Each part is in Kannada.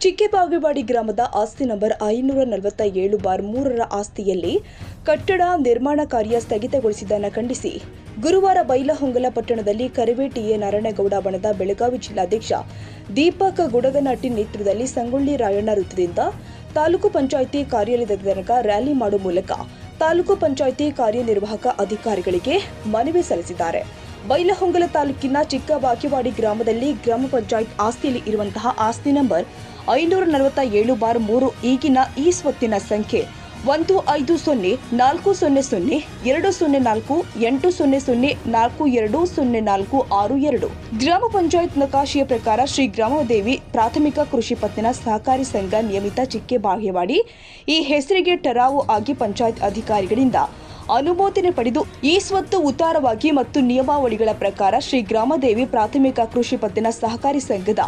ಚಿಕ್ಕೆಬಾಗೇವಾಡಿ ಗ್ರಾಮದ ಆಸ್ತಿ ನಂಬರ್ 547/3ರ ಆಸ್ತಿಯಲ್ಲಿ ಕಟ್ಟಡ ನಿರ್ಮಾಣ ಕಾರ್ಯ ಸ್ಥಗಿತಗೊಳಿಸಿದ್ದನ್ನು ಖಂಡಿಸಿ ಗುರುವಾರ ಬೈಲಹೊಂಗಲ ಪಟ್ಟಣದಲ್ಲಿ ಕರವೇ ಟಿ.ಎ. ನಾರಾಯಣಗೌಡ ಬಣದ ಬೆಳಗಾವಿ ಜಿಲ್ಲಾಧ್ಯಕ್ಷ ದೀಪಕ್ ಗುಡಗನಟ್ಟಿ ನೇತೃತ್ವದಲ್ಲಿ ಸಂಗೊಳ್ಳಿ ರಾಯಣ್ಣ ವೃತ್ತದಿಂದ ತಾಲೂಕು ಪಂಚಾಯಿತಿ ಕಾರ್ಯಾಲಯದ ತನಕ ರ್ಯಾಲಿ ಮಾಡುವ ಮೂಲಕ ತಾಲೂಕು ಪಂಚಾಯಿತಿ ಕಾರ್ಯನಿರ್ವಾಹಕ ಅಧಿಕಾರಿಗಳಿಗೆ ಮನವಿ ಸಲ್ಲಿಸಿದ್ದಾರೆ. ಬೈಲಹೊಂಗಲ ತಾಲೂಕಿನ ಚಿಕ್ಕಬಾಗೇವಾಡಿ ಗ್ರಾಮದಲ್ಲಿ ಗ್ರಾಮ ಪಂಚಾಯತ್ ಆಸ್ತಿಯಲ್ಲಿ ಇರುವಂತಹ ಆಸ್ತಿ ನಂಬರ್ 547/3 ಈಗಿನ ಈ ಸ್ವತ್ತಿನ ಸಂಖ್ಯೆ 1504-204-800-420462 ಗ್ರಾಮ ಪಂಚಾಯತ್ ನಕಾಶೆಯ ಪ್ರಕಾರ ಶ್ರೀ ಗ್ರಾಮದೇವಿ ಪ್ರಾಥಮಿಕ ಕೃಷಿ ಪತ್ತಿನ ಸಹಕಾರಿ ಸಂಘ ನಿಯಮಿತ ಚಿಕ್ಕೆಬಾಗೇವಾಡಿ ಈ ಹೆಸರಿಗೆ ಟರಾವು ಆಗಿ ಪಂಚಾಯತ್ ಅಧಿಕಾರಿಗಳಿಂದ ಅನುಮೋದನೆ ಪಡೆದು ಈ ಸ್ವತ್ತು ಉತ್ತಾರವಾಗಿ ಮತ್ತು ನಿಯಮಾವಳಿಗಳ ಪ್ರಕಾರ ಶ್ರೀ ಗ್ರಾಮದೇವಿ ಪ್ರಾಥಮಿಕ ಕೃಷಿ ಪತ್ತಿನ ಸಹಕಾರಿ ಸಂಘದ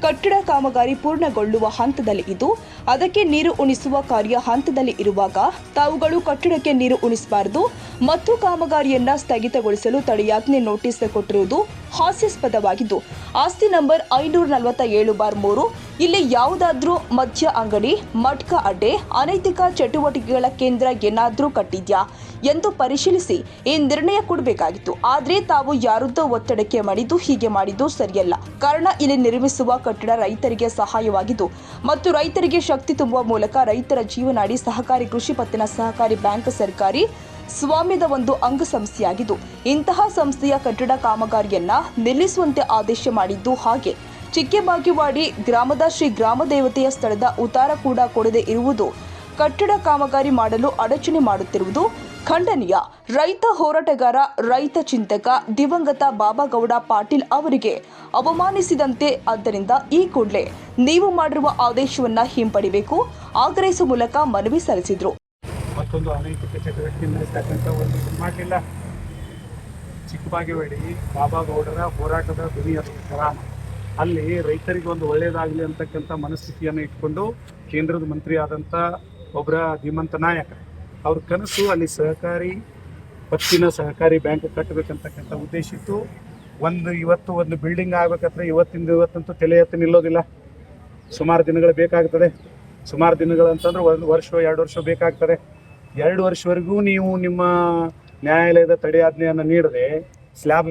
ಕಟ್ಟಡ ಕಾಮಗಾರಿ ಪೂರ್ಣಗೊಳ್ಳುವ ಹಂತದಲ್ಲಿ ಇದ್ದು ಅದಕ್ಕೆ ನೀರು ಉಣಿಸುವ ಕಾರ್ಯ ಹಂತದಲ್ಲಿ ಇರುವಾಗ ತಾವುಗಳು ಕಟ್ಟಡಕ್ಕೆ ನೀರು ಉಣಿಸಬಾರದು ಮತ್ತು ಕಾಮಗಾರಿಯನ್ನ ಸ್ಥಗಿತಗೊಳಿಸಲು ತಡೆಯಾಜ್ಞೆ ನೋಟಿಸ್ ಕೊಟ್ಟಿರುವುದು ಹಾಸ್ಯಾಸ್ಪದವಾಗಿದ್ದು ಆಸ್ತಿ ನಂಬರ್ 547/3 ಇಲ್ಲಿ ಯಾವುದಾದ್ರೂ ಮದ್ಯ ಅಂಗಡಿ, ಮಟ್ಕ ಅಡ್ಡೆ, ಅನೈತಿಕ ಚಟುವಟಿಕೆಗಳ ಕೇಂದ್ರ ಏನಾದ್ರೂ ಕಟ್ಟಿದ್ಯಾ ಎಂದು ಪರಿಶೀಲಿಸಿ ಈ ನಿರ್ಣಯ ಕೊಡಬೇಕಾಗಿತ್ತು. ಆದರೆ ತಾವು ಯಾರದ್ದೋ ಒತ್ತಡಕ್ಕೆ ಮಾಡಿದ್ದು ಹೀಗೆ ಮಾಡಿದ್ದು ಸರಿಯಲ್ಲ. ಕಾರಣ ಇಲ್ಲಿ ನಿರ್ಮಿಸುವ ಕಟ್ಟಡ ರೈತರಿಗೆ ಸಹಾಯವಾಗಿದ್ದು ಮತ್ತು ರೈತರಿಗೆ ಶಕ್ತಿ ತುಂಬುವ ಮೂಲಕ ರೈತರ ಜೀವನಾಡಿ ಸಹಕಾರಿ ಕೃಷಿ ಪತ್ತಿನ ಸಹಕಾರಿ ಬ್ಯಾಂಕ್ ಸರ್ಕಾರಿ ಸ್ವಾಮ್ಯದ ಒಂದು ಅಂಗಸಂಸ್ಥೆಯಾಗಿದ್ದು ಇಂತಹ ಸಂಸ್ಥೆಯ ಕಟ್ಟಡ ಕಾಮಗಾರಿಯನ್ನ ನಿಲ್ಲಿಸುವಂತೆ ಆದೇಶ ಮಾಡಿದ್ದು ಹಾಗೆ ಚಿಕ್ಕೆಬಾಗೇವಾಡಿ ಗ್ರಾಮದ ಶ್ರೀ ಗ್ರಾಮದೇವತೆಯ ಸ್ಥಳದ ಉತ್ತಾರ ಕೂಡ ಕೊಡದೇ ಇರುವುದು ಕಟ್ಟಡ ಕಾಮಗಾರಿ ಮಾಡಲು ಅಡಚಣೆ ಮಾಡುತ್ತಿರುವುದು ಖಂಡನೀಯ. ರೈತ ಹೋರಾಟಗಾರ, ರೈತ ಚಿಂತಕ ದಿವಂಗತ ಬಾಬಾಗೌಡ ಪಾಟೀಲ್ ಅವರಿಗೆ ಅವಮಾನಿಸಿದಂತೆ. ಆದ್ದರಿಂದ ಈ ಕೂಡಲೇ ನೀವು ಮಾಡಿರುವ ಆದೇಶವನ್ನ ಹಿಂಪಡಿಬೇಕು ಆಗ್ರಹಿಸುವ ಮೂಲಕ ಮನವಿ ಸಲ್ಲಿಸಿದರು. ಮತ್ತೊಂದು ಅನೈತಿಕ ಚಟುವಟಿಕೆ ನಡೆಸ್ತಕ್ಕಂಥ ಒಂದು ಮಾಡಲಿಲ್ಲ. ಚಿಕ್ಕಬಾಗೇವಾಡಿ ಬಾಬಾಗೌಡರ ಹೋರಾಟದ ಧ್ವನಿಯಾದ ಗ್ರಾಮ. ಅಲ್ಲಿ ರೈತರಿಗೆ ಒಂದು ಒಳ್ಳೆಯದಾಗಲಿ ಅಂತಕ್ಕಂಥ ಮನಸ್ಥಿತಿಯನ್ನು ಇಟ್ಕೊಂಡು ಕೇಂದ್ರದ ಮಂತ್ರಿ ಆದಂಥ ಒಬ್ಬರ ಧೀಮಂತ ನಾಯಕ ಅವ್ರ ಕನಸು ಅಲ್ಲಿ ಸಹಕಾರಿ ಪತ್ತಿನ ಸಹಕಾರಿ ಬ್ಯಾಂಕ್ ಕಟ್ಟಬೇಕಂತಕ್ಕಂಥ ಉದ್ದೇಶ ಇತ್ತು. ಇವತ್ತು ಒಂದು ಬಿಲ್ಡಿಂಗ್ ಆಗ್ಬೇಕಂದ್ರೆ ಇವತ್ತಂತೂ ತಲೆ ಎತ್ತಿ ನಿಲ್ಲೋದಿಲ್ಲ. ಸುಮಾರು ದಿನಗಳು ಬೇಕಾಗ್ತದೆ. ಸುಮಾರು ದಿನಗಳು ಅಂತಂದ್ರೆ 1 ವರ್ಷ 2 ವರ್ಷ ಬೇಕಾಗ್ತದೆ. 2 ವರ್ಷವರೆಗೂ ನೀವು ನಿಮ್ಮ ನ್ಯಾಯಾಲಯದ ತಡೆಯಾಜ್ಞೆಯನ್ನು ನೀಡದೆ ಸ್ಲ್ಯಾಬ್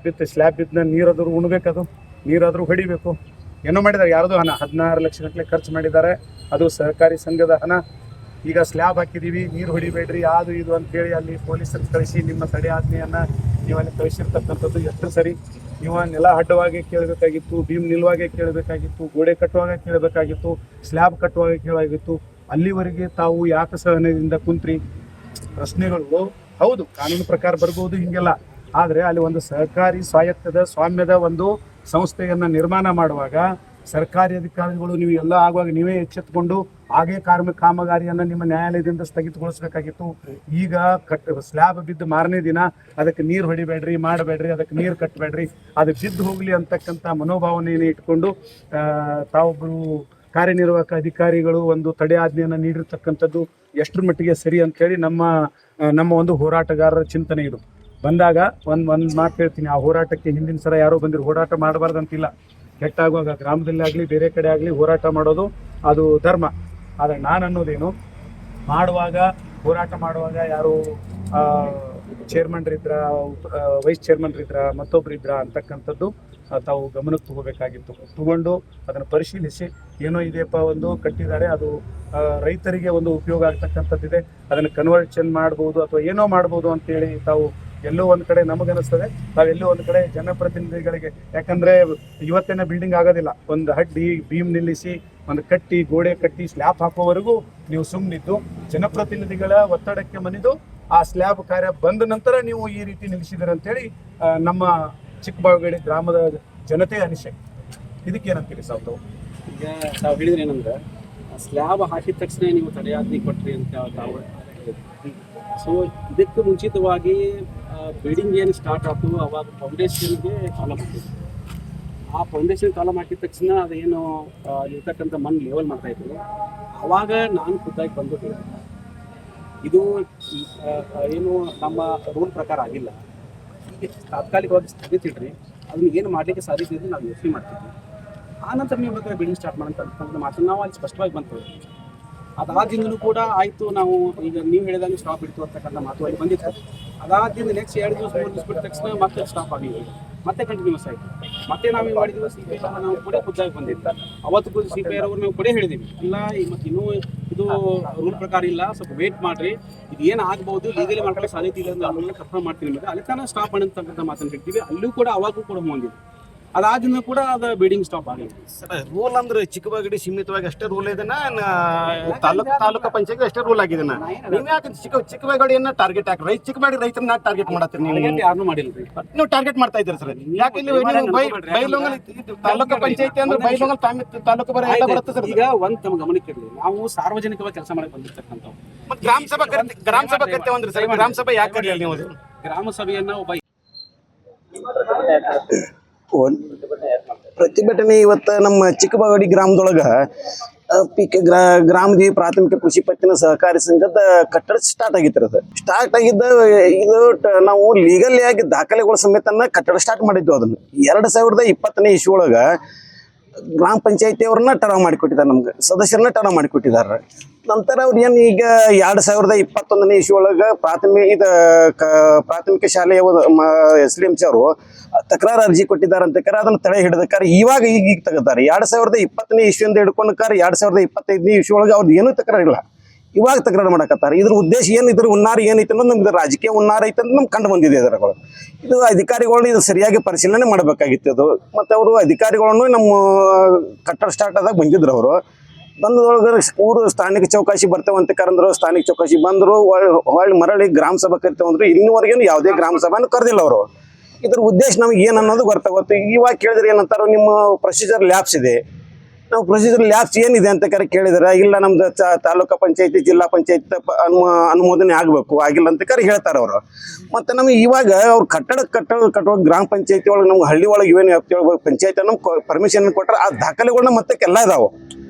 ಬಿದ್ದನ್ನ ನೀರಾದರೂ ಉಣ್ಬೇಕದು, ನೀರಾದರೂ ಹೊಡಿಬೇಕು. ಏನೋ ಮಾಡಿದ್ದಾರೆ, ಯಾರ್ದು ಹಣ 16 ಲಕ್ಷ ಗಟ್ಟಲೆ ಖರ್ಚು ಮಾಡಿದ್ದಾರೆ. ಅದು ಸಹಕಾರಿ ಸಂಘದ ಹಣ. ಈಗ ಸ್ಲ್ಯಾಬ್ ಹಾಕಿದ್ದೀವಿ, ನೀರು ಹೊಡಿಬೇಡ್ರಿ ಅದು ಇದು ಅಂತೇಳಿ ಅಲ್ಲಿ ಪೊಲೀಸರು ಕಳಿಸಿ ನಿಮ್ಮ ತಡೆಯಾಜ್ಞೆಯನ್ನು ನೀವು ಅಲ್ಲಿ ಕಳಿಸಿರ್ತಕ್ಕಂಥದ್ದು ಎಷ್ಟು ಸರಿ? ನೀವು ನೆಲ ಅಡ್ಡವಾಗಿ ಕೇಳಬೇಕಾಗಿತ್ತು, ಬೀಮ್ ನಿಲ್ಲುವಾಗೆ ಕೇಳಬೇಕಾಗಿತ್ತು, ಗೋಡೆ ಕಟ್ಟುವಾಗ ಕೇಳಬೇಕಾಗಿತ್ತು, ಸ್ಲ್ಯಾಬ್ ಕಟ್ಟುವಾಗ ಕೇಳಬೇಕಾಗಿತ್ತು. ಅಲ್ಲಿವರೆಗೆ ತಾವು ಯಾಕೆ ಸಹನೆಯಿಂದ ಕುಂತ್ರಿ? ಪ್ರಶ್ನೆಗಳು ಹೌದು, ಕಾನೂನು ಪ್ರಕಾರ ಬರ್ಬೋದು, ಹಿಂಗೆಲ್ಲ. ಆದರೆ ಅಲ್ಲಿ ಒಂದು ಸಹಕಾರಿ ಸ್ವಾಮ್ಯದ ಒಂದು ಸಂಸ್ಥೆಯನ್ನು ನಿರ್ಮಾಣ ಮಾಡುವಾಗ ಸರ್ಕಾರಿ ಅಧಿಕಾರಿಗಳು ನೀವು ಎಲ್ಲ ಆಗುವಾಗ ನೀವೇ ಎಚ್ಚೆತ್ತುಕೊಂಡು ಹಾಗೇ ಕಾಮಗಾರಿಯನ್ನು ನಿಮ್ಮ ನ್ಯಾಯಾಲಯದಿಂದ ಸ್ಥಗಿತಗೊಳಿಸಬೇಕಾಗಿತ್ತು. ಈಗ ಸ್ಲ್ಯಾಬ್ ಬಿದ್ದು ಮಾರನೇ ದಿನ ಅದಕ್ಕೆ ನೀರು ಹೊಡಿಬೇಡ್ರಿ, ಮಾಡಬೇಡ್ರಿ, ಅದಕ್ಕೆ ನೀರು ಕಟ್ಟಬೇಡ್ರಿ, ಅದು ಬಿದ್ದು ಹೋಗಲಿ ಅಂತಕ್ಕಂಥ ಮನೋಭಾವನೆಯನ್ನು ಇಟ್ಕೊಂಡು ತಾವೊಬ್ಬರು ಕಾರ್ಯನಿರ್ವಾಹಕ ಅಧಿಕಾರಿಗಳು ಒಂದು ತಡೆಯಾಜ್ಞೆಯನ್ನು ನೀಡಿರ್ತಕ್ಕಂಥದ್ದು ಎಷ್ಟರ ಮಟ್ಟಿಗೆ ಸರಿ ಅಂತೇಳಿ ನಮ್ಮ ಒಂದು ಹೋರಾಟಗಾರರ ಚಿಂತನೆ ಇದು. ಬಂದಾಗ ಒಂದು ಮಾತು ಹೇಳ್ತೀನಿ, ಆ ಹೋರಾಟಕ್ಕೆ ಹಿಂದಿನ ಸಲ ಯಾರೋ ಬಂದಿರು. ಹೋರಾಟ ಮಾಡಬಾರ್ದಂತಿಲ್ಲ, ಕೆಟ್ಟಾಗುವಾಗ ಗ್ರಾಮದಲ್ಲಿ ಆಗಲಿ ಬೇರೆ ಕಡೆ ಆಗಲಿ ಹೋರಾಟ ಮಾಡೋದು ಅದು ಧರ್ಮ. ಆದರೆ ನಾನು ಅನ್ನೋದೇನು, ಹೋರಾಟ ಮಾಡುವಾಗ ಯಾರು ಚೇರ್ಮನ್ರಿದ್ರ, ವೈಸ್ ಚೇರ್ಮನ್ರಿದ್ರ, ಮತ್ತೊಬ್ಬರಿದ್ರ ಅಂತಕ್ಕಂಥದ್ದು ತಾವು ಗಮನಕ್ಕೆ ತಗೋಬೇಕಾಗಿತ್ತು. ತಗೊಂಡು ಅದನ್ನು ಪರಿಶೀಲಿಸಿ ಏನೋ ಇದೆಯಪ್ಪ ಒಂದು ಕಟ್ಟಿದ್ದಾರೆ, ಅದು ರೈತರಿಗೆ ಒಂದು ಉಪಯೋಗ ಆಗ್ತಕ್ಕಂಥದ್ದಿದೆ, ಅದನ್ನು ಕನ್ವರ್ಷನ್ ಮಾಡ್ಬೋದು ಅಥವಾ ಏನೋ ಮಾಡ್ಬೋದು ಅಂತೇಳಿ ತಾವು ಎಲ್ಲೋ ಒಂದು ಕಡೆ ನಮಗನಿಸ್ತದೆ. ತಾವೆಲ್ಲೋ ಒಂದು ಕಡೆ ಜನಪ್ರತಿನಿಧಿಗಳಿಗೆ, ಯಾಕಂದರೆ ಇವತ್ತೇನೆ ಬಿಲ್ಡಿಂಗ್ ಆಗೋದಿಲ್ಲ, ಒಂದು ಹಡ್ಡಿ ಬೀಮ್ ನಿಲ್ಲಿಸಿ ಒಂದು ಕಟ್ಟಿ ಗೋಡೆ ಕಟ್ಟಿ ಸ್ಲ್ಯಾಬ್ ಹಾಕೋವರೆಗೂ ನೀವು ಸುಮ್ಮನಿದ್ದು ಜನಪ್ರತಿನಿಧಿಗಳ ಒತ್ತಡಕ್ಕೆ ಮನಿದು ಆ ಸ್ಲ್ಯಾಬ್ ಕಾರ್ಯ ಬಂದ ನಂತರ ನೀವು ಈ ರೀತಿ ನಿಲ್ಲಿಸಿದ್ದೀರ ಅಂತೇಳಿ ನಮ್ಮ ಚಿಕ್ಕಬಾಗೇವಾಡಿ ಗ್ರಾಮದ ಜನತೆ ಅನಿಸಿಕೆ. ಇದಕ್ಕೇನಂತೀರಿ ಸಾವು? ಈಗ ತಾವು ಹೇಳಿದ್ರೆ ಏನಂದ್ರೆ ಸ್ಲ್ಯಾಬ್ ಹಾಕಿದ ತಕ್ಷಣ ನೀವು ತಡೆಯಾಜ್ಞೆ ಕೊಟ್ರಿ ಅಂತ ತಾವು ಹೇಳಿದ್ರಿ. ಸೊ ಇದಕ್ಕೆ ಮುಂಚಿತವಾಗಿ ಬಿಲ್ಡಿಂಗ್ ಏನು ಸ್ಟಾರ್ಟ್ ಆಯ್ತು ಅವಾಗ ಫೌಂಡೇಶನ್ಗೆ ಕಾಲಮ್ ಹಾಕಿದ್ವಿ. ಆ ಫೌಂಡೇಶನ್ ಕಾಲಮ್ ಹಾಕಿದ ತಕ್ಷಣ ಅದೇನು ಇರ್ತಕ್ಕಂಥ ಮಣ್ಣು ಲೆವೆಲ್ ಮಾಡ್ತಾಯಿದ್ರು. ಆವಾಗ ನಾನು ಖುದ್ದಾಗಿ ಬಂದು ಹೇಳಿದೆ, ಇದು ಏನು ನಮ್ಮ ರೂಲ್ ಪ್ರಕಾರ ಆಗಿಲ್ಲ, ಹೀಗೆ ತಾತ್ಕಾಲಿಕವಾಗಿ ಸ್ಥಗಿತಿಡ್ರಿ, ಅದನ್ನ ಏನು ಮಾಡಲಿಕ್ಕೆ ಸಾಧ್ಯತೆ ನಾವು ಯೋಚನೆ ಮಾಡ್ತಿದ್ವಿ. ಆ ನಂತರ ನೀವು ಬೇಕಾದ್ರೆ ಬಿಲ್ಡಿಂಗ್ ಸ್ಟಾರ್ಟ್ ಮಾಡೋಂಥ ಮಾತನ್ನು ನಾವು ಅಲ್ಲಿ ಸ್ಪಷ್ಟವಾಗಿ ಬಂತು. ಅದಾದಿಂದಲೂ ಕೂಡ ಆಯಿತು, ನಾವು ಈಗ ನೀವು ಹೇಳಿದಂಗೆ ಸ್ಟಾಪ್ ಇಡ್ತು ಅಂತಕ್ಕಂಥ ಮಾತು ಅಲ್ಲಿ ಬಂದಿತ್ತು. ಅದಾದಿಂದ ನೆಕ್ಸ್ಟ್ 2 ದಿವಸ 3 ದಿವಸ ಬಿಟ್ಟ ತಕ್ಷಣ ಮತ್ತೆ ಸ್ಟಾಪ್ ಆಗಿದ್ವಿ, ಮತ್ತೆ ಕಂಟಿನ್ಯೂಸ್ ಆಯಿತು. ಮತ್ತೆ ನಾವು ಏನು ಮಾಡಿದ್ವಿ, CPI ನಾವು ಕೂಡ ಖುದ್ದಾಗಿ ಬಂದಿತ್ತು. ಅವತ್ತು ಕೂಡ CPI ಅವರು ನಾವು ಕೂಡ ಹೇಳಿದ್ದೀವಿ, ಇಲ್ಲ ಮತ್ತು ಇನ್ನೂ ಇದು ರೂಲ್ ಪ್ರಕಾರ ಇಲ್ಲ, ಸ್ವಲ್ಪ ವೇಟ್ ಮಾಡಿರಿ, ಇದು ಏನು ಆಗ್ಬೋದು, ಲೀಗಲಿ ಮಾಡ್ಕೊಳ್ಳೋ ಸಾಧ್ಯತೆ ಇಲ್ಲ ಅಂತ ಆಮೇಲೆ ಕನ್ಫರ್ಮ್ ಮಾಡ್ತೀನಿ ನಿಮಗೆ, ಅಲ್ಲಿ ತನಕ ಸ್ಟಾಪ್ ಮಾಡಂತಕ್ಕಂಥ ಮಾತನ್ನು ಹೇಳ್ತೀವಿ. ಅಲ್ಲೂ ಕೂಡ ಅವಾಗೂ ಕೂಡ ಬಂದಿದ್ವಿ. ಅದಾದ್ಮೇಲೆ ಕೂಡ ಅದು ಬಿಲ್ಡಿಂಗ್ ಸ್ಟಾಪ್ ಆಗಿದೆ. ಸರ್ ರೂಲ್ ಅಂದ್ರೆ ಚಿಕ್ಕಬಾಗಡಿ ಸೀಮಿತವಾಗಿ ಅಷ್ಟೇ ರೂಲ್ ಇದನ್ನ ತಾಲೂಕು ಪಂಚಾಯತ್ ಅಷ್ಟೇ ರೂಲ್ ಆಗಿದೆನ. ನೀವು ಯಾಕೆ ಚಿಕ್ಕಬಾಗಡಿಯನ್ನ ಟಾರ್ಗೆಟ್ ಹಾಕಿ ಚಿಕ್ಕಬಾಗಡಿ ರೈತರನ್ನ ಟಾರ್ಗೆಟ್ ಮಾಡತ್ತೀರಿ? ನೀವು ಯಾರನ್ನೂ ಮಾಡಿಲ್ಲ, ನೀವು ಟಾರ್ಗೆಟ್ ಮಾಡ್ತಾ ಇದ್ದೀರಿ ಸರ್. ಯಾಕೆ ಇಲ್ಲಿ ಬೈಲೊಂಗಲ್ ತಾಲೂಕು ಪಂಚಾಯತಿ ಅಂದ್ರೆ ಬೈಲೊಂಗಲ್ ತಾಲೂಕು ಬರುತ್ತೆ ಸರ್. ಈಗ ಒಂದು ತಮ್ಮ ಗಮನಕ್ಕೆ ಇರಲಿ, ನಾವು ಸಾರ್ವಜನಿಕವಾಗಿ ಕೆಲಸ ಮಾಡಕ್ಕೆ ಬಂದಿರ್ತಕ್ಕಂಥ ಗ್ರಾಮ ಸಭೆ ಕರ್ತೇವಂದ್ರಿ ಸರ್. ಗ್ರಾಮ ಸಭೆ ಯಾಕೆ ಕರೀಲಿ ನೀವು? ಗ್ರಾಮ ಸಭೆಯನ್ನ ಒಬ್ಬ ಪ್ರತಿಭಟನೆ ಇವತ್ತು ನಮ್ಮ ಚಿಕ್ಕಬಾಗಡಿ ಗ್ರಾಮದೊಳಗ ಗ್ರಾಮದೇವಿ ಪ್ರಾಥಮಿಕ ಕೃಷಿ ಪತ್ತಿನ ಸಹಕಾರಿ ಸಂಘದ ಕಟ್ಟಡ ಸ್ಟಾರ್ಟ್ ಆಗಿತ್ತು. ಸ್ಟಾರ್ಟ್ ಆಗಿದ್ದ ಇದು ನಾವು ಲೀಗಲ್ ಆಗಿ ದಾಖಲೆಗಳ ಸಮೇತನ ಕಟ್ಟಡ ಸ್ಟಾರ್ಟ್ ಮಾಡಿದ್ವಿ. ಅದನ್ನು 2020ನೇ ಇಸ್ವಿ ಒಳಗ ಗ್ರಾಮ ಪಂಚಾಯತಿ ಅವ್ರನ್ನ ಟರ್ಮ್ ಮಾಡಿಕೊಟ್ಟಿದ್ದಾರೆ, ನಮ್ಗೆ ಸದಸ್ಯರನ್ನ ಟರ್ಮ್ ಮಾಡಿಕೊಟ್ಟಿದ್ದಾರೆ. ನಂತರ ಅವ್ರು ಏನು ಈಗ 2021ನೇ ಇಸ್ವಿ ಒಳಗೆ ಪ್ರಾಥಮಿಕ ಶಾಲೆಯ SDMC ಅವರು ತಕರಾರು ಅರ್ಜಿ ಕೊಟ್ಟಿದ್ದಾರೆ ಅಂತ ಅದನ್ನು ತಡೆ ಹಿಡಿದಕ್ಕಾರೆ ಈಗ ತೆಗೆದಾರೆ. 2020ನೇ ಇಸ್ವಿಯಿಂದ ಹಿಡ್ಕೊಂಡ್ಕಾರ 2025ನೇ ಇಸ್ವಿ ಒಳಗೆ ಅವ್ರದ್ದು ಏನೂ ತಕರಾರಿಲ್ಲ, ಇವಾಗ ತಕರಾರು ಮಾಡಕತ್ತಾರೆ. ಇದ್ರ ಉದ್ದೇಶ ಏನು, ಇದ್ರ ಹುನ್ನಾರ ಏನೈತೆ ಅನ್ನೋದು ನಮ್ಗೆ ರಾಜಕೀಯ ಹುನ್ನಾರ ಐತೆ ಅಂತ ನಮ್ಗೆ ಕಂಡು ಬಂದಿದೆ. ಇದರಗಳು ಇದು ಅಧಿಕಾರಿಗಳನ್ನ ಇದು ಸರಿಯಾಗಿ ಪರಿಶೀಲನೆ ಮಾಡಬೇಕಾಗಿತ್ತು. ಅದು ಮತ್ತು ಅವರು ಅಧಿಕಾರಿಗಳನ್ನು ನಮ್ಮ ಕಟ್ಟಡ ಸ್ಟಾರ್ಟ್ ಆದಾಗ ಬಂದಿದ್ರು. ಅವರು ಬಂದೊಳಗೆ ಊರು ಸ್ಥಾನಿಕ ಚೌಕಾಸಿ ಬರ್ತೇವೆ ಅಂತ ಕರೆದ್ರು. ಸ್ಥಾನಿಕ ಚೌಕಾಸಿ ಬಂದರು, ಹೊಳ್ಳಿ ಮರಳಿ ಗ್ರಾಮ ಸಭೆ ಕರಿತೇವೆ ಅಂದರು. ಇನ್ನುವರೆಗೇನು ಯಾವುದೇ ಗ್ರಾಮ ಸಭೆನೂ ಕರೆದಿಲ್ಲ ಅವರು. ಇದ್ರ ಉದ್ದೇಶ ನಮ್ಗೆ ಏನು ಅನ್ನೋದು ಗೊತ್ತಾಗುತ್ತೆ. ಇವಾಗ ಕೇಳಿದ್ರೆ ಏನಂತಾರೋ, ನಿಮ್ಮ ಪ್ರೊಸೀಜರ್ ಲ್ಯಾಬ್ಸ್ ಇದೆ, ನಾವು ಪ್ರೊಸೀಜರ್ ಲ್ಯಾಬ್ಸ್ ಏನಿದೆ ಅಂತ ಕೇಳಿದ್ರೆ, ಇಲ್ಲ ನಮ್ದು ತಾಲೂಕು ಪಂಚಾಯತಿ ಜಿಲ್ಲಾ ಪಂಚಾಯತ್ ಅನುಮೋದನೆ ಆಗಬೇಕು, ಆಗಿಲ್ಲ ಅಂತ ಹೇಳ್ತಾರೆ ಅವರು. ಮತ್ತು ನಮಗೆ ಇವಾಗ ಅವ್ರು ಕಟ್ಟುವ ಗ್ರಾಮ ಪಂಚಾಯತಿ ಒಳಗೆ ನಮ್ಗೆ ಹಳ್ಳಿ ಒಳಗೆ ಇವೇನು ವ್ಯಾಪ್ತಿ ಪಂಚಾಯತ್ ನಮ್ಗೆ ಪರ್ಮಿಷನ್ ಕೊಟ್ಟರೆ ಆ ದಾಖಲೆಗಳನ್ನ ಮತ್ತೆ ಎಲ್ಲ ಇದಾವೆ.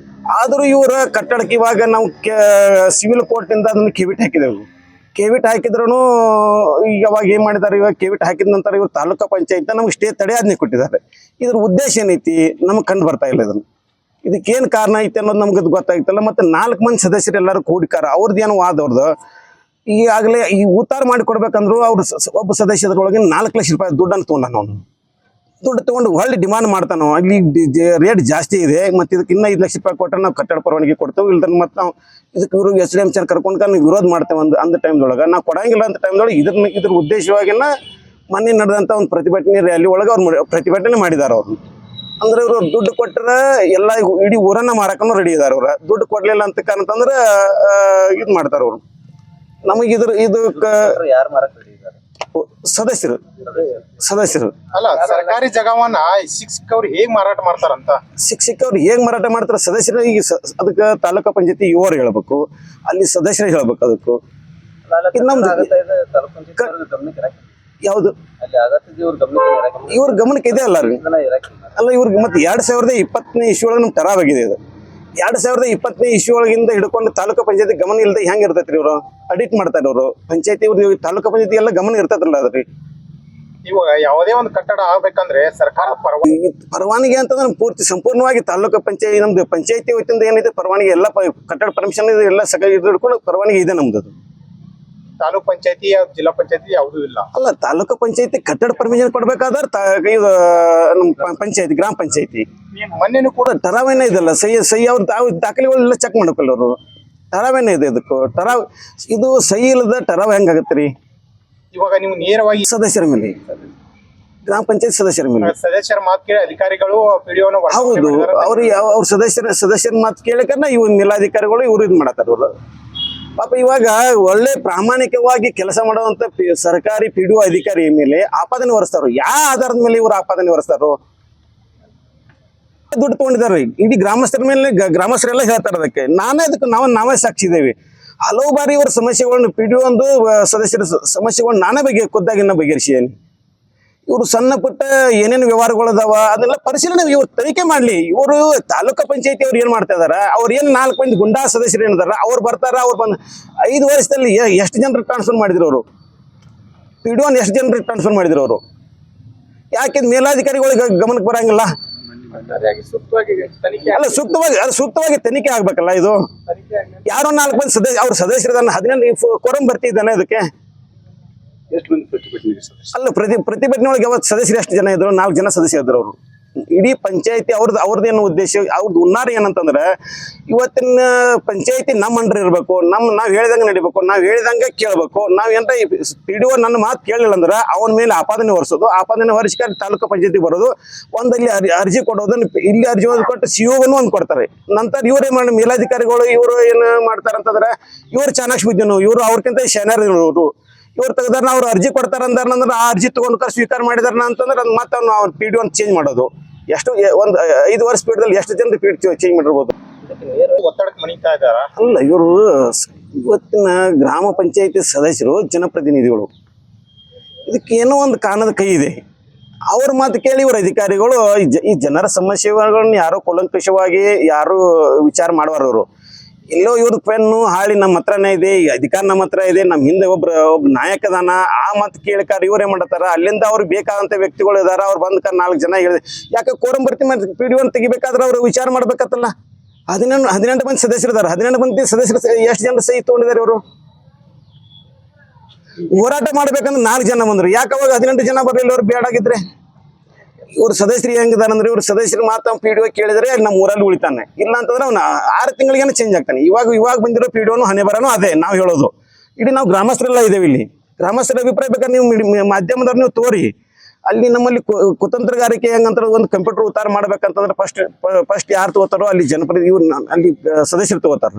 ಆದರೂ ಇವರ ಕಟ್ಟಡಕ್ಕೆ ಇವಾಗ ನಾವು ಸಿವಿಲ್ ಕೋರ್ಟಿಂದ ಅದನ್ನು ಕೆವಿಟ್ ಹಾಕಿದೆವು. ಕೆವಿಟ್ ಹಾಕಿದ್ರೂ ಈಗ ಅವಾಗ ಏನು ಮಾಡಿದ್ದಾರೆ, ಇವಾಗ ಕೆವಿಟ್ ಹಾಕಿದ ನಂತರ ಇವರು ತಾಲೂಕು ಪಂಚಾಯತ್ ನಮ್ಗೆ ಸ್ಟೇ ತಡೆಯಾಜ್ಞೆ ಕೊಟ್ಟಿದ್ದಾರೆ. ಇದ್ರ ಉದ್ದೇಶ ಏನೈತಿ ನಮ್ಗೆ ಕಂಡು ಬರ್ತಾ ಇಲ್ಲ. ಇದಕ್ಕೇನು ಕಾರಣ ಐತೆ ಅನ್ನೋದು ನಮ್ಗೆ ಗೊತ್ತಾಗ್ತಿಲ್ಲ. ಮತ್ತು 4 ಮಂದಿ ಸದಸ್ಯರು ಎಲ್ಲರೂ ಕೂಡಿಕಾರ, ಅವ್ರದ್ದು ಏನು ವಾದ ಅವ್ರದ್ದು. ಈಗಾಗಲೇ ಈ ಉತ್ತಾರ ಮಾಡಿ ಕೊಡ್ಬೇಕಂದ್ರು ಅವ್ರು ಒಬ್ಬ ಸದಸ್ಯರೊಳಗೆ 4 ಲಕ್ಷ ರೂಪಾಯಿ ದುಡ್ಡನ್ನು ತೊಗೊಂಡ. ಅವನು ದುಡ್ಡು ತೊಗೊಂಡು ಹೊಳ್ಳಿ ಡಿಮಾಂಡ್ ಮಾಡ್ತಾನೋ, ಅಲ್ಲಿ ರೇಟ್ ಜಾಸ್ತಿ ಇದೆ, ಮತ್ತು ಇದಕ್ಕೆ ಇನ್ನೂ 5 ಲಕ್ಷ ರೂಪಾಯಿ ಕೊಟ್ಟರೆ ನಾವು ಕಟ್ಟಡ ಪರವಾನಗಿ ಕೊಡ್ತೇವೆ, ಇಲ್ದ ಮತ್ತು ನಾವು ಇದಕ್ಕೆ ಇವರು SDMC ಕರ್ಕೊಂಡು ನಾವು ವಿರೋಧ ಮಾಡ್ತೇವೆ ಅಂದ ಟೈಮ್ದೊಳಗೆ ನಾವು ಕೊಡಂಗಿಲ್ಲ ಅಂತ ಟೈಮ್ದೊಳಗೆ ಇದ್ರ ಉದ್ದೇಶವಾಗಿನ ಮೊನ್ನೆ ನಡೆದಂಥ ಒಂದು ಪ್ರತಿಭಟನೆ ರ್ಯಾಲಿ ಒಳಗೆ ಅವ್ರು ಪ್ರತಿಭಟನೆ ಮಾಡಿದ್ದಾರೆ. ಅವರು ಅಂದ್ರೆ ಇವರು ದುಡ್ಡು ಕೊಟ್ಟರೆ ಎಲ್ಲ ಇಡೀ ಊರನ್ನ ಮಾರಕ್ಕೂ ರೆಡಿ ಇದ್ದಾರೆ. ಅವ್ರು ದುಡ್ಡು ಕೊಡಲಿಲ್ಲ ಅಂತ ಕಾರಣಂತಂದ್ರೆ ಇದು ಮಾಡ್ತಾರೆ ಅವರು. ನಮಗೆ ಇದು ಸದಸ್ಯರು ಅಲ್ಲ, ಸರ್ಕಾರಿ ಜಾಗವನ್ನ ಸಿಕ್ಕವ್ರು ಹೇಗ್ ಮಾರಾಟ ಮಾಡ್ತಾರಂತ, ಸಿಕ್ಕವ್ರು ಹೇಗ್ ಮಾರಾಟ ಮಾಡ್ತಾರೆ ಸದಸ್ಯರು. ಈಗ ಅದಕ್ಕೆ ತಾಲೂಕು ಪಂಚಾಯತಿ ಇವರು ಹೇಳ್ಬೇಕು, ಅಲ್ಲಿ ಸದಸ್ಯರು ಹೇಳ್ಬೇಕು. ಅದಕ್ಕೂ ಯಾವುದು ಇವ್ರ ಗಮನಕ್ಕೆ ಇದೆ ಅಲ್ಲ ರೀ. ಅಲ್ಲ, ಇವ್ರಿಗೆ ಮತ್ತೆ 2020ನೇ ಇಸ್ವಿ ಒಳಗೆ ನಮ್ಗೆ ತರಾವಾಗಿದೆ. ಇದು 2020ನೇ ಇಸ್ವಿ ಒಳಗಿಂದ ಹಿಡ್ಕೊಂಡು ತಾಲೂಕು ಪಂಚಾಯತಿ ಗಮನ ಇಲ್ಲದೆ ಹೆಂಗೆ ಇರ್ತೈತ್ರಿ? ಇವರು ಅಡಿಟ್ ಮಾಡ್ತಾರೆ. ಅವರು ಪಂಚಾಯತಿ ಇವ್ರು ತಾಲೂಕು ಪಂಚಾಯತಿ ಎಲ್ಲ ಗಮನ ಇರ್ತೈತ್ರಲ್ಲ ಅದ್ರಿ. ಇವಾಗ ಯಾವುದೇ ಒಂದು ಕಟ್ಟಡ ಆಗ್ಬೇಕಂದ್ರೆ ಸರ್ಕಾರ ಪರವಾನಗಿ ಅಂತಂದ್ರೆ ಪೂರ್ತಿ ಸಂಪೂರ್ಣವಾಗಿ ತಾಲೂಕು ಪಂಚಾಯತಿ ನಮ್ದು ಪಂಚಾಯತಿ ವತಿಯಿಂದ ಏನಿದೆ ಪರವಾನಗಿ ಎಲ್ಲ ಕಟ್ಟಡ ಪರ್ಮಿಷನ್ ಎಲ್ಲ ಹಿಡ್ಕೊಂಡು ಪರವಾನಗಿ ಇದೆ ನಮ್ದು. ತಾಲೂಕ್ ಪಂಚಾಯತಿ ಜಿಲ್ಲಾ ಪಂಚಾಯತಿ ಯಾವುದೂ ಇಲ್ಲ. ಅಲ್ಲ, ತಾಲೂಕು ಪಂಚಾಯತಿ ಕಟ್ಟಡ ಪರ್ಮಿಷನ್ ಕೊಡ್ಬೇಕಾದ್ರೆ ಇದು ನಮ್ಮ ಪಂಚಾಯತಿ ಗ್ರಾಮ ಪಂಚಾಯತಿ ಮೊನ್ನೆನೂ ಕೂಡ ಟರಾವೇನ ಇದಲ್ಲ, ಸಹಿ ಅವ್ರ ದಾಖಲೆಗಳೆಲ್ಲ ಚೆಕ್ ಮಾಡ್ಕೊಳ್ಳ ಅವರು. ಟರಾವೇನ ಇದೆ ಇದಕ್ಕೂ. ಇದು ಸಹಿ ಇಲ್ಲದ ಟರಾವ್ ಹೆಂಗಾಗತ್ತೆ ರೀ? ಇವಾಗ ನೀವು ನೇರವಾಗಿ ಸದಸ್ಯರ ಮೇಲೆ, ಗ್ರಾಮ ಪಂಚಾಯತ್ ಸದಸ್ಯರ ಮೇಲೆ ಸದಸ್ಯರ ಮಾತು ಕೇಳಿ ಅಧಿಕಾರಿಗಳು ಪಿಡಿಒನ ಹೌದು, ಅವ್ರ ಸದಸ್ಯರ ಮಾತು ಕೇಳಕನ್ನ ಇವ್ ಮೇಲಾಧಿಕಾರಿಗಳು ಇವ್ರು ಇದು ಮಾಡತ್ತಾರ. ಅವರು ಪಾಪ ಇವಾಗ ಒಳ್ಳೆ ಪ್ರಾಮಾಣಿಕವಾಗಿ ಕೆಲಸ ಮಾಡುವಂತ ಸರ್ಕಾರಿ PDO ಅಧಿಕಾರಿ ಮೇಲೆ ಆಪಾದನೆ ಹೊರಿಸ್ತಾರ. ಯಾವ ಆಧಾರದ ಮೇಲೆ ಇವ್ರು ಆಪಾದನೆ ಹೊರಿಸ್ತಾರೋ? ದುಡ್ಡು ತಗೊಂಡಿದ್ದಾರೆ ಇಡೀ ಗ್ರಾಮಸ್ಥರ ಮೇಲೆ. ಗ್ರಾಮಸ್ಥರೆಲ್ಲ ಹೇಳ್ತಾರೆ ಅದಕ್ಕೆ. ನಾವೇ ಸಾಕ್ಷಿದ್ದೇವೆ. ಹಲವು ಬಾರಿ ಇವರ ಸಮಸ್ಯೆಗಳನ್ನು PDO ಒಂದು ಸದಸ್ಯರ ಸಮಸ್ಯೆಗಳನ್ನ ನಾನೇ ಖುದ್ದಾಗಿನ್ನ ಬಗೆಹರಿಸಿದ್ದೇನೆ. ಇವರು ಸಣ್ಣ ಪುಟ್ಟ ಏನೇನು ವ್ಯವಹಾರಗಳದಾವ ಅದೆಲ್ಲ ಪರಿಶೀಲನೆ ಇವ್ರು ತನಿಖೆ ಮಾಡ್ಲಿ. ಇವರು ತಾಲೂಕು ಪಂಚಾಯತಿ ಅವ್ರು ಏನ್ ಮಾಡ್ತಾ ಇದಾರ, ಅವ್ರು ಏನ್ 4 ಮಂದಿ ಗುಂಡಾ ಸದಸ್ಯರು ಏನಿದಾರ, ಅವ್ರು ಬರ್ತಾರ. ಅವ್ರು ಬಂದು 5 ವರ್ಷದಲ್ಲಿ ಎಷ್ಟು ಜನರು ಟ್ರಾನ್ಸ್ಫರ್ ಮಾಡಿದ್ರು ಅವರು? PDO ಎಷ್ಟು ಜನರು ಟ್ರಾನ್ಸ್ಫರ್ ಮಾಡಿದ್ರು ಅವರು? ಯಾಕೆ ಮೇಲಾಧಿಕಾರಿಗಳಿಗೆ ಗಮನಕ್ಕೆ ಬರಂಗಿಲ್ಲ? ಸೂಕ್ತವಾಗಿ ತನಿಖೆ ಅಲ್ಲ ಸೂಕ್ತವಾಗಿ ತನಿಖೆ ಆಗ್ಬೇಕಲ್ಲ ಇದು. ಯಾರೋ 4 ಮಂದಿ ಸದಸ್ಯ ಅವ್ರ ಸದಸ್ಯರದನ್ನ 18 ಕೋರಂ ಬರ್ತಿದ್ದಾನೆ ಅದಕ್ಕೆ. ಎಷ್ಟು ಮಂದಿ ಪ್ರತಿಭಟನೆ ಸರ್? ಅಲ್ಲ ಪ್ರತಿಭಟನೆ ಒಳಗೆ ಯಾವತ್ತು ಸದಸ್ಯರು ಎಷ್ಟು ಜನ ಇದ್ರು? 4 ಜನ ಸದಸ್ಯರು ಇದ್ರು ಅವರು. ಇಡೀ ಪಂಚಾಯತಿ ಅವ್ರದ್ದೇನು ಉದ್ದೇಶ, ಅವ್ರದ್ದು ಹುನ್ನಾರ ಏನಂತಂದ್ರೆ ಇವತ್ತಿನ ಪಂಚಾಯತಿ ನಮ್ಮ ಅಂಡರ್ ಇರಬೇಕು, ನಾವ್ ಹೇಳಿದಂಗೆ ನಡಿಬೇಕು, ನಾವ್ ಹೇಳಿದಂಗೆ ಕೇಳಬೇಕು. ನಾವ್ ಏನ್ರ PDO ನನ್ನ ಮಾತು ಕೇಳಿಲ್ಲ ಅಂದ್ರೆ ಅವನ ಮೇಲೆ ಆಪಾದನೆ ಹೊರಿಸೋದು, ಆಪಾದನೆ ಹೊರಿಸಿಕ ತಾಲೂಕು ಪಂಚಾಯತಿ ಬರೋದು, ಒಂದಲ್ಲಿ ಅರ್ಜಿ ಕೊಡೋದು, ಇಲ್ಲಿ ಅರ್ಜಿ ಕೊಟ್ಟು CO ಒಂದು ಕೊಡ್ತಾರೆ. ನಂತರ ಇವ್ರೇ ಮಾಡಿ ಮೇಲಾಧಿಕಾರಿಗಳು ಇವರು ಏನು ಮಾಡ್ತಾರಂತಂದ್ರೆ ಇವ್ರು ಚಾಣಾಕ್ಷ ಬುದ್ಧಿನು, ಇವರು ಅವ್ರಕ್ಕಿಂತ ಶೇನರ್ ಇವರು. ಇವ್ರು ತೆಗ್ದಾರ ಅವ್ರು ಅರ್ಜಿ ಕೊಡ್ತಾರ ಅಂದ್ರ ಆ ಅರ್ಜಿ ತಗೊಂಡ್ಕಾರ ಸ್ವೀಕಾರ ಮಾಡಿದಾರ ಅಂತಂದ್ರೆ ಅದು ಮತ್ತೆ ಅವ್ನು PDO ಚೇಂಜ್ ಮಾಡೋದು. ಎಷ್ಟು ಒಂದು 5 ವರ್ಷ ಪೀಠದಲ್ಲಿ ಎಷ್ಟು ಜನ ಚೇಂಜ್ ಮಾಡಿರ್ಬೋದು. ಒತ್ತಡಕ್ಕೆ ಮಣಿತಾ ಇದ್ದಾರ. ಅಲ್ಲ ಇವರು ಇವತ್ತಿನ ಗ್ರಾಮ ಪಂಚಾಯತಿ ಸದಸ್ಯರು ಜನಪ್ರತಿನಿಧಿಗಳು, ಇದಕ್ಕೆ ಏನೋ ಒಂದು ಕಾರಣದ ಕೈ ಇದೆ. ಅವ್ರ ಮಾತು ಕೇಳಿ ಇವ್ರ ಅಧಿಕಾರಿಗಳು ಈ ಜನರ ಸಮಸ್ಯೆಗಳನ್ನ ಯಾರೋ ಕೂಲಂಕಷವಾಗಿ ಯಾರು ವಿಚಾರ ಮಾಡುವರು. ಎಲ್ಲೋ ಇವ್ರ ಪೆನ್ನು ಹಾಳಿ ನಮ್ಮ ಹತ್ರನೇ ಇದೆ, ಈ ಅಧಿಕಾರ ನಮ್ಮ ಹತ್ರ ಇದೆ, ನಮ್ಮ ಹಿಂದೆ ಒಬ್ಬ ನಾಯಕದಾನ, ಆ ಮಾತು ಕೇಳಿಕಾರ ಇವ್ರೇ ಮಾಡತ್ತಾರ. ಅಲ್ಲಿಂದ ಅವ್ರಿಗೆ ಬೇಕಾದಂತ ವ್ಯಕ್ತಿಗಳು ಇದಾರ, ಅವ್ರು ಬಂದ್ಕ 4 ಜನ ಹೇಳಿದೆ. ಯಾಕೆ ಕೋರಂ ಬರ್ತಿ ಮಾಡಿ PDO ತೆಗಿಬೇಕಾದ್ರೆ ಅವ್ರು ವಿಚಾರ ಮಾಡ್ಬೇಕತ್ತಲ್ಲ. 18 ಮಂದಿ ಸದಸ್ಯರು ಇದಾರೆ. 18 ಮಂದಿ ಸದಸ್ಯರು ಎಷ್ಟು ಜನ ಸಹಿ ತಗೊಂಡಿದ್ದಾರೆ ಇವರು? ಹೋರಾಟ ಮಾಡ್ಬೇಕಂದ್ರೆ 4 ಜನ ಬಂದ್ರು, ಯಾಕೆ ಅವಾಗ 18 ಜನ ಬರಲಿಲ್ಲ? ಅವ್ರು ಬೇಡಾಗಿದ್ರೆ ಇವ್ರ ಸದಸ್ಯರು ಹೆಂಗಿದಾರಂದ್ರೆ ಇವ್ರ ಸದಸ್ಯರು ಮಾತ್ರ PDO ಕೇಳಿದ್ರೆ ನಮ್ಮ ಊರಲ್ಲಿ ಉಳಿತಾನೆ, ಇಲ್ಲ ಅಂತಂದ್ರೆ ಅವ್ನು 6 ತಿಂಗಳಿಗೇನೆ ಚೇಂಜ್ ಆಗ್ತಾನೆ. ಇವಾಗ ಬಂದಿರೋ PDO ಹಣೆ ಬರೋನು ಅದೇ ನಾವು ಹೇಳೋದು. ಇಡೀ ನಾವು ಗ್ರಾಮಸ್ಥರೆಲ್ಲ ಇದ್ದೇವೆ ಇಲ್ಲಿ. ಗ್ರಾಮಸ್ಥರ ಅಭಿಪ್ರಾಯ ಬೇಕಾದ್ರೆ ನೀವು ಮಾಧ್ಯಮದವ್ರು ನೀವು ತೋರಿ. ಅಲ್ಲಿ ನಮ್ಮಲ್ಲಿ ಕುತಂತ್ರಗಾರಿಕೆ ಹೆಂಗಂತ ಒಂದು ಕಂಪ್ಯೂಟರ್ ಉತ್ತಾರ ಮಾಡ್ಬೇಕಂತಂದ್ರೆ ಫಸ್ಟ್ ಯಾರು ತಗೋತಾರೋ ಅಲ್ಲಿ ಜನಪ್ರತಿನಿಧಿ ಇವ್ರು ಅಲ್ಲಿ ಸದಸ್ಯರು ತಗೋತಾರ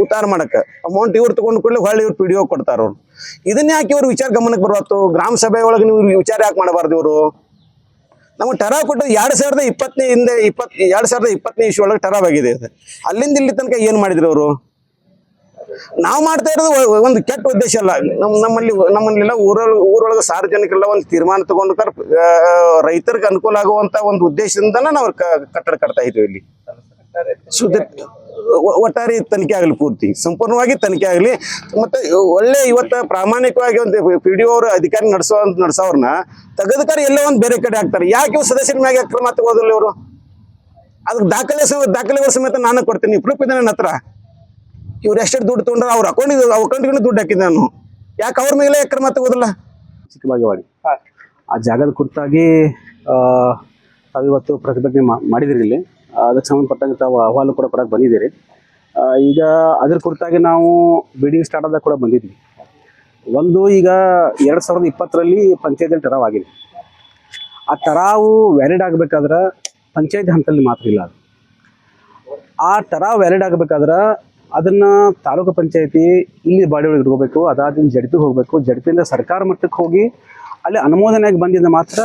ಉತ್ತಾರ ಮಾಡಕ್ಕೆ. ಅಮೌಂಟ್ ಇವ್ರು ತಗೊಂಡು ಕೂಡಲೇ ಹೊಳ್ಳಿ ಇವ್ರು PDO ಕೊಡ್ತಾರ. ಅವ್ರು ಇದನ್ನ ಯಾಕೆ ಇವ್ರು ವಿಚಾರ ಗಮನಕ್ಕೆ ಬರುವತ್ತು? ಗ್ರಾಮ ಸಭೆ ಒಳಗೆ ನೀವು ವಿಚಾರ ಯಾಕೆ ಮಾಡಬಾರ್ದು? ಇವರು ನಮಗೆ ಟರಾವ್ ಕೊಟ್ಟು 2020 ಇಶ್ಯೂ ಒಳಗೆ ಟರಾವ್ ಆಗಿದೆ. ಅಲ್ಲಿಂದ ಇಲ್ಲಿ ತನಕ ಏನ್ ಮಾಡಿದ್ರು ಅವರು? ನಾವು ಮಾಡ್ತಾ ಇರೋದು ಒಂದು ಕೆಟ್ಟ ಉದ್ದೇಶ ಅಲ್ಲ. ನಮ್ಮಲ್ಲೆಲ್ಲ ಊರೊಳಗೆ ಸಾರ್ವಜನಿಕರೆಲ್ಲ ಒಂದು ತೀರ್ಮಾನ ತಗೊಂಡು ರೈತರಿಗೆ ಅನುಕೂಲ ಆಗುವಂತ ಒಂದು ಉದ್ದೇಶದಿಂದನೇ ನಾವು ಕಟ್ಟಡ ಕಟ್ತಾ ಇದ್ದೀವಿ. ಇಲ್ಲಿ ಒಟ್ಟಾರೆ ತನಿಖೆ ಆಗಲಿ, ಪೂರ್ತಿ ಸಂಪೂರ್ಣವಾಗಿ ತನಿಖೆ ಆಗಲಿ. ಮತ್ತೆ ಒಳ್ಳೆ ಇವತ್ತ ಪ್ರಾಮಾಣಿಕವಾಗಿ ಒಂದು PDO ಅವರು ಅಧಿಕಾರಿ ನಡೆಸೋರ್ನ ತೆಗೆದಕಾರ ಎಲ್ಲ ಒಂದು ಬೇರೆ ಕಡೆ ಹಾಕ್ತಾರೆ. ಯಾಕೆ ಇವ್ರು ಸದಸ್ಯರ ಮ್ಯಾಗೆ ಅಕ್ರಮ ತಗೋದಿಲ್ಲ ಇವರು? ಅದಕ್ಕೆ ದಾಖಲೆಗಳ ಸಮೇತ ನಾನು ಕೊಡ್ತೀನಿ, ಪ್ರೂಫ್ ಇದೆ ನನ್ನ ಹತ್ರ. ಇವ್ರು ಎಷ್ಟು ದುಡ್ಡು ತೊಗೊಂಡ್ರೆ ಅವ್ರ ಅಕೌಂಟ್ಗೂ ದುಡ್ಡು ಹಾಕಿದ್ದೆ ನಾನು. ಯಾಕೆ ಅವ್ರ ಮೇಲೆ ಅಕ್ರಮ ತಗೋದಿಲ್ಲ? ಚಿಕ್ಕಬಾಗೇವಾಡಿ ಆ ಜಾಗದ ಕುರಿತಾಗಿ ತಾವಿವತ್ತು ಪ್ರತಿಭಟನೆ ಮಾಡಿದಿರಿ. ಇಲ್ಲಿ ಅದಕ್ಕೆ ಸಂಬಂಧಪಟ್ಟಂಗೆ ತಾವು ಅಹವಾಲು ಕೂಡ ಕೊಡಕ್ಕೆ ಬಂದಿದ್ದೀರಿ. ಈಗ ಅದ್ರ ಕುರಿತಾಗಿ ನಾವು ಬಿಲ್ಡಿಂಗ್ ಸ್ಟಾರ್ಟ್ ಆದಾಗ ಕೂಡ ಬಂದಿದ್ವಿ. ಒಂದು ಈಗ 2020ರಲ್ಲಿ ಪಂಚಾಯತಿಯಲ್ಲಿ ಟರಾವ್ ಆಗಿದೆ. ಆ ಟರಾವು ವ್ಯಾಲಿಡ್ ಆಗಬೇಕಾದ್ರೆ ಪಂಚಾಯತಿ ಹಂತದಲ್ಲಿ ಮಾತ್ರ ಇಲ್ಲ. ಅದು ಆ ಟರಾವ್ ವ್ಯಾಲಿಡ್ ಆಗಬೇಕಾದ್ರೆ ಅದನ್ನು ತಾಲೂಕು ಪಂಚಾಯತಿ ಇಲ್ಲಿ ಬಾಡಿ ಒಳಗೆ ಇಟ್ಕೋಬೇಕು, ಅದಾದಿಂದ ಜಡ್ಪಿಗೆ ಹೋಗಬೇಕು, ಜಡ್ಪಿಯಿಂದ ಸರ್ಕಾರ ಮಟ್ಟಕ್ಕೆ ಹೋಗಿ ಅಲ್ಲಿ ಅನುಮೋದನೆಯಾಗಿ ಬಂದಿದ್ದ ಮಾತ್ರ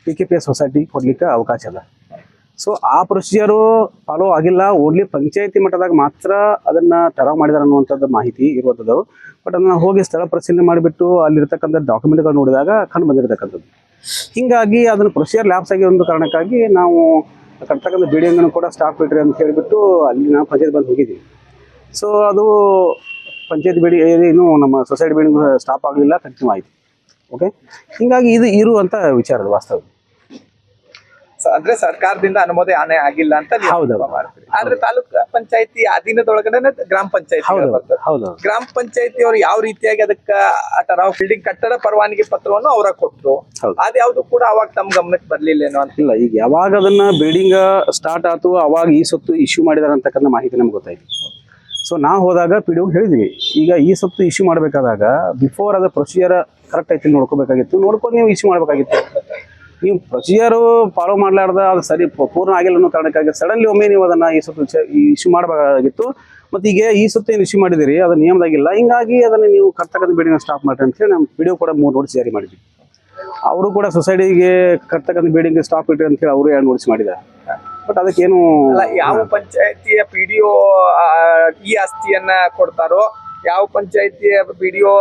PKPS ಸೊಸೈಟಿ ಕೊಡ್ಲಿಕ್ಕೆ ಅವಕಾಶ ಅದ. ಸೊ ಆ ಪ್ರೊಸೀಜರು ಫಾಲೋ ಆಗಿಲ್ಲ. ಓನ್ಲಿ ಪಂಚಾಯತಿ ಮಟ್ಟದಾಗ ಮಾತ್ರ ಅದನ್ನು ಟರಾವ್ ಮಾಡಿದಾರೆ ಅನ್ನುವಂಥದ್ದು ಮಾಹಿತಿ ಇರುವಂಥದ್ದು. ಬಟ್ ಅದನ್ನು ಹೋಗಿ ಸ್ಥಳ ಪರಿಶೀಲನೆ ಮಾಡಿಬಿಟ್ಟು ಅಲ್ಲಿರ್ತಕ್ಕಂಥ ಡಾಕ್ಯುಮೆಂಟ್ಗಳು ನೋಡಿದಾಗ ಕಂಡು ಬಂದಿರತಕ್ಕಂಥದ್ದು. ಹೀಗಾಗಿ ಅದನ್ನು ಪ್ರೊಸೀಜರ್ ಲ್ಯಾಪ್ಸ್ ಆಗಿ ಒಂದು ಕಾರಣಕ್ಕಾಗಿ ನಾವು ಕಟ್ತಕ್ಕಂಥ ಬಿಲ್ಡಿಂಗನ್ನು ಕೂಡ ಸ್ಟಾಪ್ ಬಿಡ್ರಿ ಅಂತ ಹೇಳಿಬಿಟ್ಟು ಅಲ್ಲಿ ನಾವು ಪಂಚಾಯತ್ ಬಂದು ಹೋಗಿದ್ದೀವಿ. ಸೊ ಅದು ಪಂಚಾಯತ್ ಇನ್ನೂ ನಮ್ಮ ಸೊಸೈಟಿ ಬಿಲ್ಡಿಂಗ್ ಸ್ಟಾಪ್ ಆಗಲಿಲ್ಲ, ಕಂಟಿನ್ಯೂ ಆಯಿತು. ಓಕೆ, ಹೀಗಾಗಿ ಇದು ಇರುವಂಥ ವಿಚಾರದ ವಾಸ್ತವ. ಅಂದ್ರೆ ಸರ್ಕಾರದಿಂದ ಅನುಮೋದನೆ ಆಗಿಲ್ಲ ಅಂತ ಮಾಡ್ತೀರಿ. ಆದ್ರೆ ತಾಲೂಕ್ ಪಂಚಾಯತಿ ಅಧೀನದೊಳಗಡೆ ಗ್ರಾಮ ಪಂಚಾಯತಿ ಗ್ರಾಮ ಪಂಚಾಯತಿಯವರು ಯಾವ ರೀತಿಯಾಗಿ ಅದಕ್ಕ ಟರಾವ್ ಬಿಲ್ಡಿಂಗ್ ಕಟ್ಟಡ ಪರವಾನಗಿ ಪತ್ರವನ್ನು ಅವರ ಕೊಟ್ಟರು. ಅದ್ಯಾವುದು ಕೂಡ ಅವಾಗ ತಮ್ಮ ಗಮನಕ್ಕೆ ಬರ್ಲಿಲ್ಲೇನೋ ಅಂತ. ಇಲ್ಲ, ಈಗ ಯಾವಾಗ ಅದನ್ನ ಬಿಲ್ಡಿಂಗ್ ಸ್ಟಾರ್ಟ್ ಆಯ್ತು ಅವಾಗ ಈ ಸೊತ್ತು ಇಶ್ಯೂ ಮಾಡಿದಾರೆ ಅಂತಕ್ಕಂಥ ಮಾಹಿತಿ ನಮ್ಗೆ ಗೊತ್ತಾಯ್ತು. ಸೊ ನಾವು ಹೋದಾಗ PDO ಹೇಳಿದ್ವಿ, ಈಗ ಈ ಸೊತ್ತು ಇಶ್ಯೂ ಮಾಡಬೇಕಾದಾಗ ಬಿಫೋರ್ ಅದ ಪ್ರೊಸೀಜರ್ ಕರೆಕ್ಟ್ ಐತಿ ನೋಡ್ಕೋಬೇಕಾಗಿತ್ತು, ನೋಡ್ಕೊಂಡು ನೀವು ಇಶ್ಯೂ ಮಾಡಬೇಕಾಗಿತ್ತು. ನೀವು ಪ್ರೊಸೀಜರು ಫಾಲೋ ಮಾಡಲಾರ್ದ ಅದು ಸರಿ ಪೂರ್ಣ ಆಗಿಲ್ಲ ಅನ್ನೋ ಕಾರಣಕ್ಕಾಗಿ ಸಡನ್ಲಿ ಒಮ್ಮೆ ನೀವು ಅದನ್ನು ಈ ಸೊತ್ತು ಇಶ್ಯೂ ಮಾಡಬೇಕಾಗಿತ್ತು. ಮತ್ತು ಈಗ ಈ ಸೊತ್ತು ಏನು ಇಶ್ಯೂ ಮಾಡಿದಿರಿ ಅದು ನಿಯಮದಾಗಿಲ್ಲ, ಹಿಂಗಾಗಿ ಅದನ್ನು ನೀವು ಕರ್ತಕ್ಕಂಥ ಬಿಲ್ಡಿಂಗ್ ಸ್ಟಾಪ್ ಮಾಡಿರಿ ಅಂತೇಳಿ ನಮ್ಮ PDO ಕೂಡ 3 ನೋಟಿಸ್ ಜಾರಿ ಮಾಡಿದ್ವಿ. ಅವರು ಕೂಡ ಸೊಸೈಟಿಗೆ ಕರ್ತಕ್ಕಂಥ ಬಿಲ್ಡಿಂಗ್ ಸ್ಟಾಪ್ ಇಟ್ರಿ ಅಂತ ಹೇಳಿ ಅವರು 2 ನೋಟಿಸ್ ಮಾಡಿದ್ದಾರೆ. ಬಟ್ ಅದಕ್ಕೇನು ಯಾವ ಪಂಚಾಯತಿಯ PDO ಈ ಆಸ್ತಿಯನ್ನ ಕೊಡ್ತಾರೋ, ಯಾವ ಪಂಚಾಯತಿಯ PDO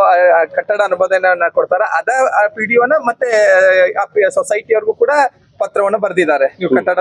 ಕಟ್ಟಡ ಅನುಮೋದನೆಯನ್ನ ಕೊಡ್ತಾರ ಅದ PDOನ ಮತ್ತೆ ಸೊಸೈಟಿಯವ್ರಿಗೂ ಕೂಡ ಪತ್ರವನ್ನು ಬರೆದಿದ್ದಾರೆ. ನೀವು ಕಟ್ಟಡ